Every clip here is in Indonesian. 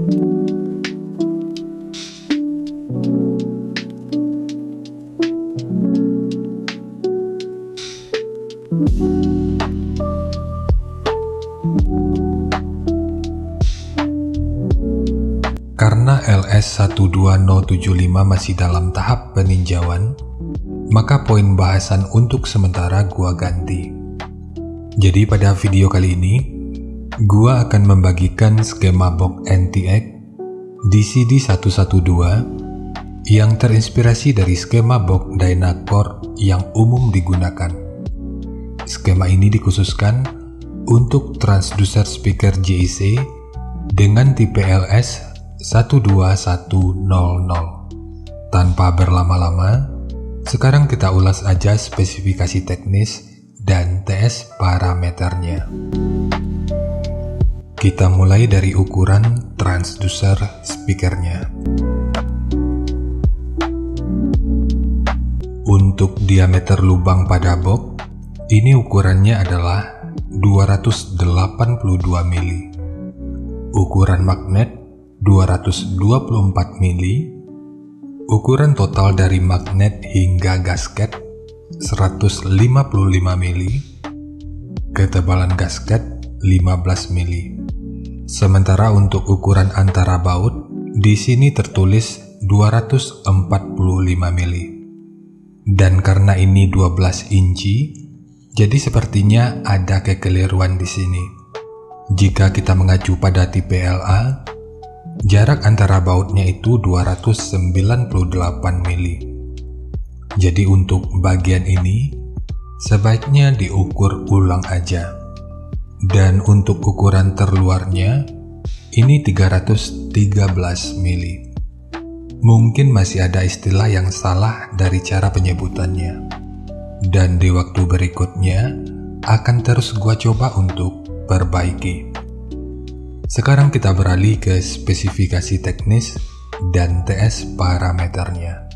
Karena LS12075 masih dalam tahap peninjauan, maka poin bahasan untuk sementara gua ganti. Jadi pada video kali ini, gua akan membagikan skema box NTX DCD112 yang terinspirasi dari skema box Dynacore yang umum digunakan. Skema ini dikhususkan untuk transducer speaker JIC dengan tipe LS12100. Tanpa berlama-lama, sekarang kita ulas aja spesifikasi teknis dan TS parameternya. Kita mulai dari ukuran transducer speakernya. Untuk diameter lubang pada box, ini ukurannya adalah 282 mili. Ukuran magnet 224 mili. Ukuran total dari magnet hingga gasket 155 mili. Ketebalan gasket 15 mili. Sementara untuk ukuran antara baut, di sini tertulis 245 mili. Dan karena ini 12 inci, jadi sepertinya ada kekeliruan di sini. Jika kita mengacu pada tipe LA, jarak antara bautnya itu 298 mili. Jadi untuk bagian ini, sebaiknya diukur ulang aja. Dan untuk ukuran terluarnya, ini 313 mili. Mungkin masih ada istilah yang salah dari cara penyebutannya. Dan di waktu berikutnya, akan terus gua coba untuk perbaiki. Sekarang kita beralih ke spesifikasi teknis dan TS parameternya.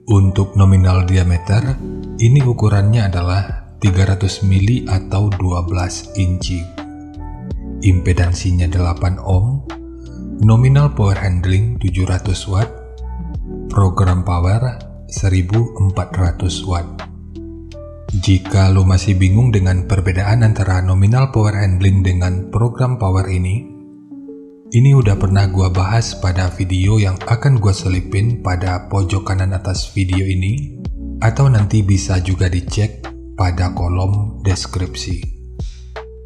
Untuk nominal diameter, ini ukurannya adalah 300 mili atau 12 inci. Impedansinya 8 ohm, nominal power handling 700 watt, program power 1400 watt. Jika lo masih bingung dengan perbedaan antara nominal power handling dengan program power ini udah pernah gua bahas pada video yang akan gua selipin pada pojok kanan atas video ini, atau nanti bisa juga dicek pada kolom deskripsi.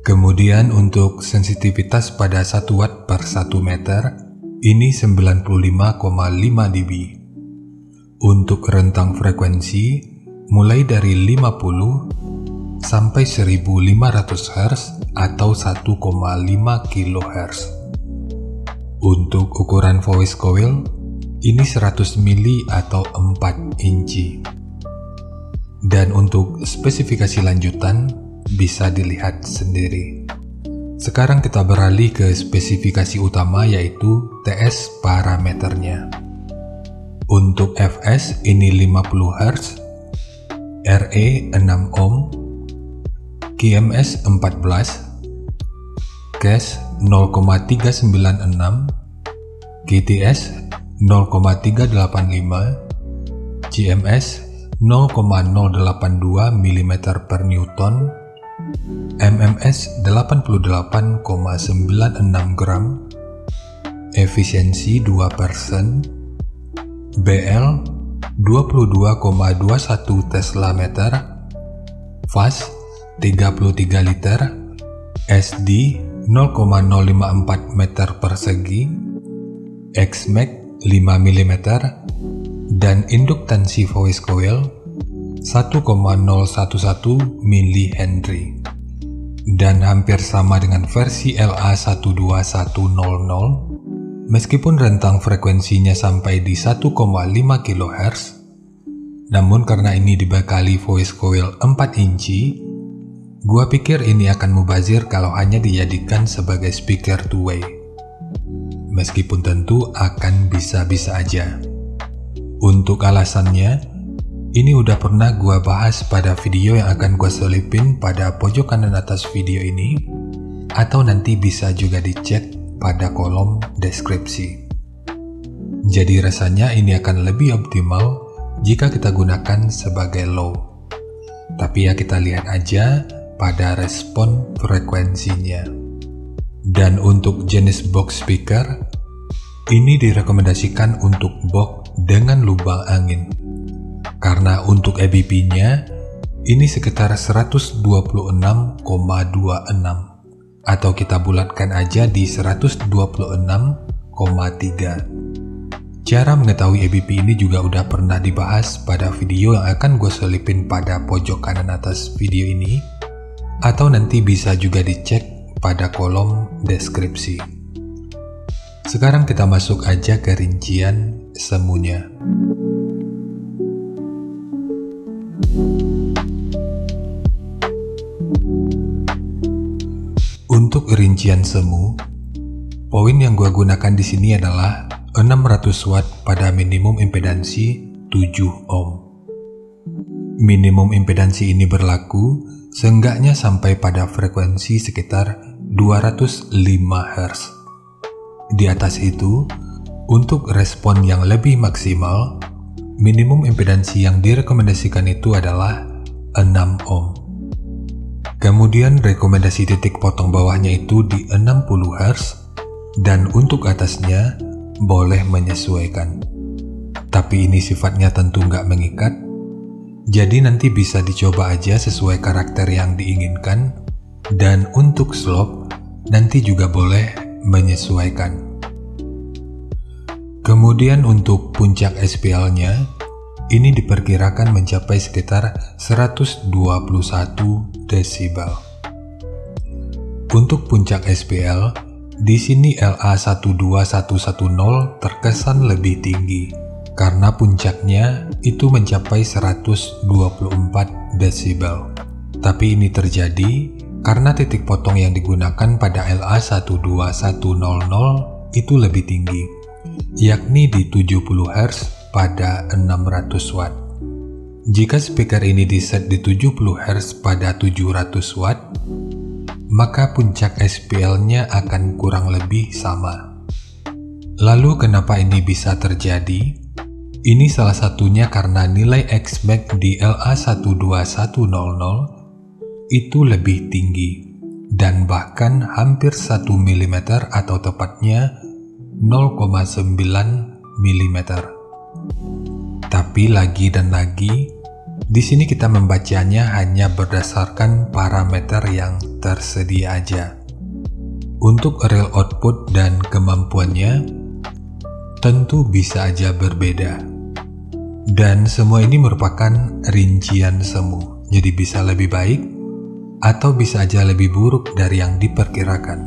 Kemudian untuk sensitivitas pada 1 watt per 1 meter, ini 95,5 dB. Untuk rentang frekuensi, mulai dari 50 sampai 1500 Hz atau 1,5 kHz. Untuk ukuran voice coil, ini 100 mili atau 4 inci. Dan untuk spesifikasi lanjutan, bisa dilihat sendiri. Sekarang kita beralih ke spesifikasi utama, yaitu TS parameternya. Untuk fs ini 50 Hz, RE 6 ohm, QMS 14, CAS 0,396, GTS 0,385, GMS 0,082 mm per Newton, MMS 88,96 gram, efisiensi 2%, BL 22,21 Tesla meter, fast 33 liter, SD 0,054 meter persegi, XMAX 5 mm, dan induktansi voice coil 1,011 mH. Dan hampir sama dengan versi LA12100, meskipun rentang frekuensinya sampai di 1,5 kHz, namun karena ini dibekali voice coil 4 inci, gua pikir ini akan mubazir kalau hanya dijadikan sebagai speaker two-way. Meskipun tentu akan bisa-bisa aja. Untuk alasannya, ini udah pernah gua bahas pada video yang akan gua selipin pada pojok kanan atas video ini, atau nanti bisa juga dicek pada kolom deskripsi. Jadi rasanya ini akan lebih optimal jika kita gunakan sebagai low. Tapi ya kita lihat aja pada respon frekuensinya. Dan untuk jenis box speaker, ini direkomendasikan untuk box dengan lubang angin. Karena untuk EBP-nya, ini sekitar 126,26 atau kita bulatkan aja di 126,3. Cara mengetahui EBP ini juga udah pernah dibahas pada video yang akan gue selipin pada pojok kanan atas video ini, atau nanti bisa juga dicek pada kolom deskripsi. Sekarang kita masuk aja ke rincian semuanya. Untuk rincian semu, poin yang gue gunakan di sini adalah 600 watt pada minimum impedansi 7 ohm. Minimum impedansi ini berlaku seenggaknya sampai pada frekuensi sekitar 205 Hz. Di atas itu, untuk respon yang lebih maksimal, minimum impedansi yang direkomendasikan itu adalah 6 ohm. Kemudian rekomendasi titik potong bawahnya itu di 60 Hz, dan untuk atasnya boleh menyesuaikan. Tapi ini sifatnya tentu nggak mengikat, jadi nanti bisa dicoba aja sesuai karakter yang diinginkan, dan untuk slope nanti juga boleh menyesuaikan. Kemudian untuk puncak SPL-nya, ini diperkirakan mencapai sekitar 121 desibel. Untuk puncak SPL, di sini LA12110 terkesan lebih tinggi karena puncaknya itu mencapai 124 desibel. Tapi ini terjadi karena titik potong yang digunakan pada LA12100 itu lebih tinggi, yakni di 70 Hz pada 600 watt. Jika speaker ini diset di 70 Hz pada 700 watt, maka puncak SPL-nya akan kurang lebih sama. Lalu kenapa ini bisa terjadi? Ini salah satunya karena nilai X-Max di LA12100 itu lebih tinggi, dan bahkan hampir 1 mm atau tepatnya 0,9 mm. Tapi lagi dan lagi, di sini kita membacanya hanya berdasarkan parameter yang tersedia aja. Untuk real output dan kemampuannya, tentu bisa aja berbeda. Dan semua ini merupakan rincian semu, jadi bisa lebih baik atau bisa aja lebih buruk dari yang diperkirakan.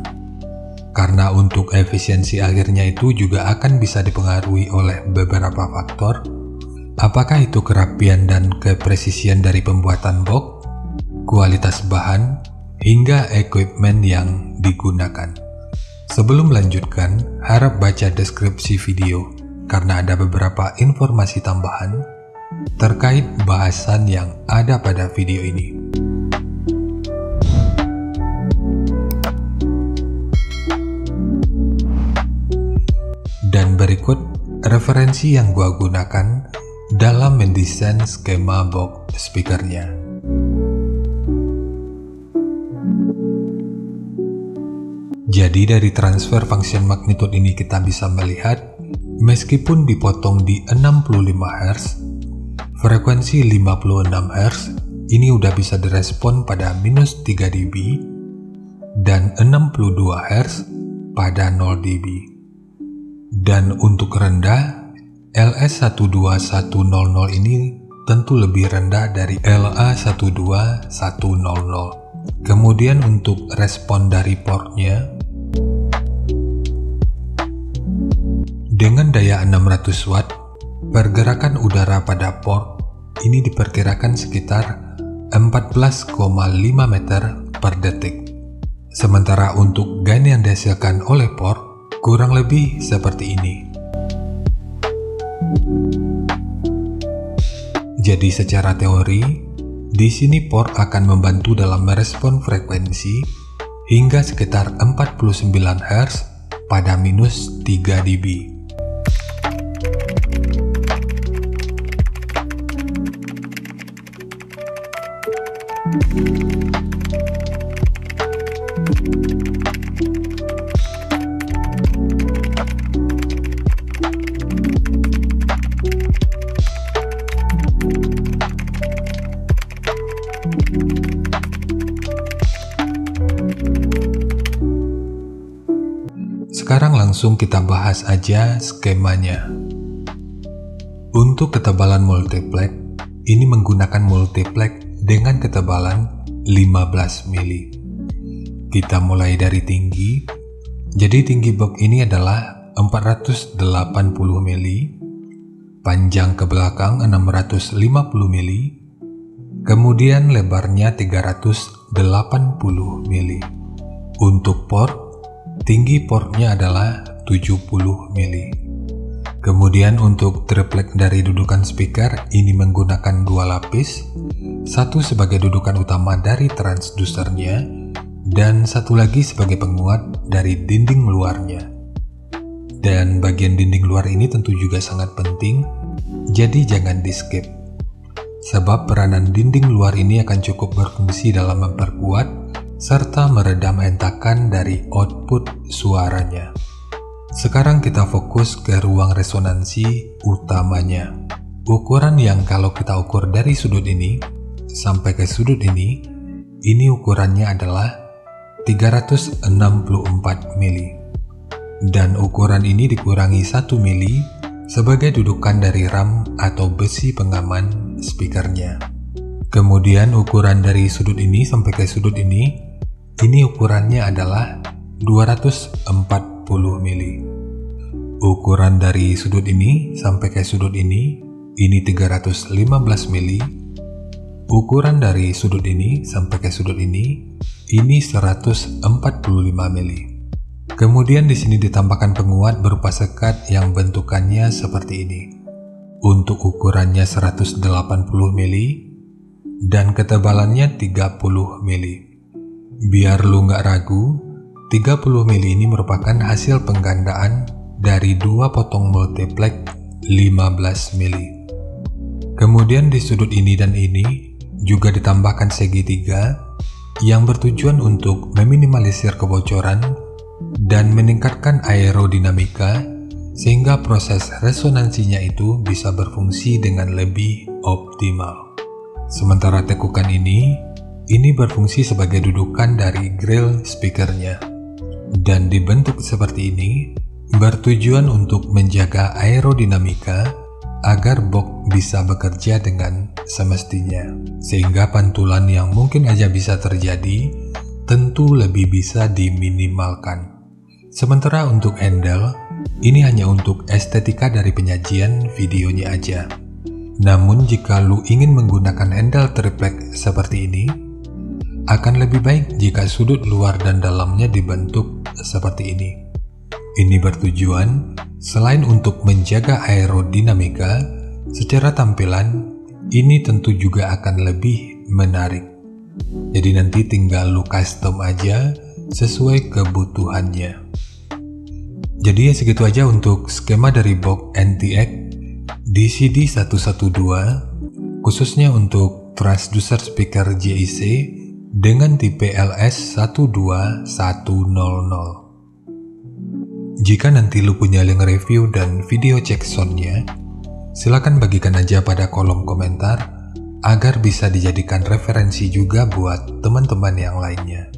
Karena untuk efisiensi akhirnya itu juga akan bisa dipengaruhi oleh beberapa faktor. Apakah itu kerapian dan kepresisian dari pembuatan box, kualitas bahan, hingga equipment yang digunakan. Sebelum melanjutkan, harap baca deskripsi video karena ada beberapa informasi tambahan terkait bahasan yang ada pada video ini. Dan berikut referensi yang gua gunakan dalam mendesain skema box speakernya. Jadi dari transfer function magnitude ini kita bisa melihat, meskipun dipotong di 65 Hz, frekuensi 56 Hz ini udah bisa direspon pada minus 3 dB, dan 62 Hz pada 0 dB. Dan untuk rendah, LS12100 ini tentu lebih rendah dari LA12100. Kemudian untuk respon dari portnya, dengan daya 600 watt, pergerakan udara pada port ini diperkirakan sekitar 14,5 meter per detik. Sementara untuk gain yang dihasilkan oleh port kurang lebih seperti ini. Jadi secara teori, di sini port akan membantu dalam merespon frekuensi hingga sekitar 49 Hz pada minus 3 dB. Sekarang langsung kita bahas aja skemanya. Untuk ketebalan multiplex, ini menggunakan multiplex dengan ketebalan 15 mili. Kita mulai dari tinggi. Jadi tinggi box ini adalah 480 mili, panjang ke belakang 650 mili, kemudian lebarnya 380 mili. Untuk port, tinggi portnya adalah 70 mili. Kemudian untuk triplek dari dudukan speaker ini menggunakan 2 lapis, satu sebagai dudukan utama dari transdusernya dan satu lagi sebagai penguat dari dinding luarnya. Dan bagian dinding luar ini tentu juga sangat penting, jadi jangan di skip. Sebab peranan dinding luar ini akan cukup berfungsi dalam memperkuat serta meredam hentakan dari output suaranya. Sekarang kita fokus ke ruang resonansi utamanya. Ukuran yang kalau kita ukur dari sudut ini sampai ke sudut ini ukurannya adalah 364 mili. Dan ukuran ini dikurangi 1 mili sebagai dudukan dari ram atau besi pengaman speakernya. Kemudian ukuran dari sudut ini sampai ke sudut ini ukurannya adalah 240 mili. Ukuran dari sudut ini sampai ke sudut ini 315 mili. Ukuran dari sudut ini sampai ke sudut ini 145 mili. Kemudian di sini ditambahkan penguat berupa sekat yang bentukannya seperti ini. Untuk ukurannya 180 mili dan ketebalannya 30 mili. Biar lu nggak ragu, 30 mili ini merupakan hasil penggandaan dari 2 potong multiplex 15 mili. Kemudian di sudut ini dan ini juga ditambahkan segitiga yang bertujuan untuk meminimalisir kebocoran dan meningkatkan aerodinamika sehingga proses resonansinya itu bisa berfungsi dengan lebih optimal. Sementara tekukan ini berfungsi sebagai dudukan dari grill speakernya dan dibentuk seperti ini bertujuan untuk menjaga aerodinamika agar box bisa bekerja dengan semestinya, sehingga pantulan yang mungkin aja bisa terjadi tentu lebih bisa diminimalkan. Sementara untuk handle, ini hanya untuk estetika dari penyajian videonya aja. Namun jika lu ingin menggunakan handle triplek seperti ini, akan lebih baik jika sudut luar dan dalamnya dibentuk seperti ini. Ini bertujuan selain untuk menjaga aerodinamika, secara tampilan ini tentu juga akan lebih menarik. Jadi nanti tinggal lu custom aja sesuai kebutuhannya. Jadi ya segitu aja untuk skema dari box NTX DCD112 khususnya untuk transducer speaker JIC dengan tipe LS12100. Jika nanti lu punya link review dan video cek soundnya, silakan bagikan aja pada kolom komentar agar bisa dijadikan referensi juga buat teman-teman yang lainnya.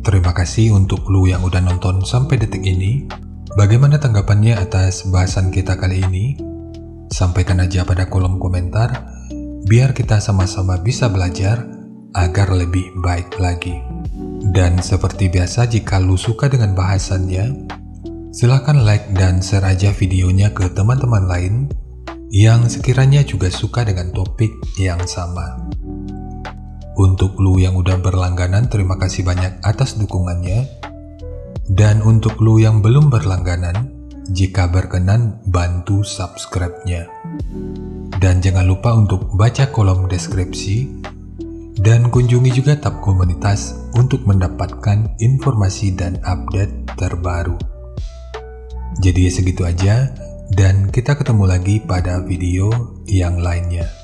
Terima kasih untuk lu yang udah nonton sampai detik ini. Bagaimana tanggapannya atas bahasan kita kali ini? Sampaikan aja pada kolom komentar, biar kita sama-sama bisa belajar agar lebih baik lagi. Dan seperti biasa, jika lu suka dengan bahasannya, silakan like dan share aja videonya ke teman-teman lain yang sekiranya juga suka dengan topik yang sama. Untuk lu yang udah berlangganan, terima kasih banyak atas dukungannya. Dan untuk lu yang belum berlangganan, Jika berkenan, bantu subscribe-nya. Dan jangan lupa untuk baca kolom deskripsi dan kunjungi juga tab komunitas untuk mendapatkan informasi dan update terbaru. Jadi segitu aja, dan kita ketemu lagi pada video yang lainnya.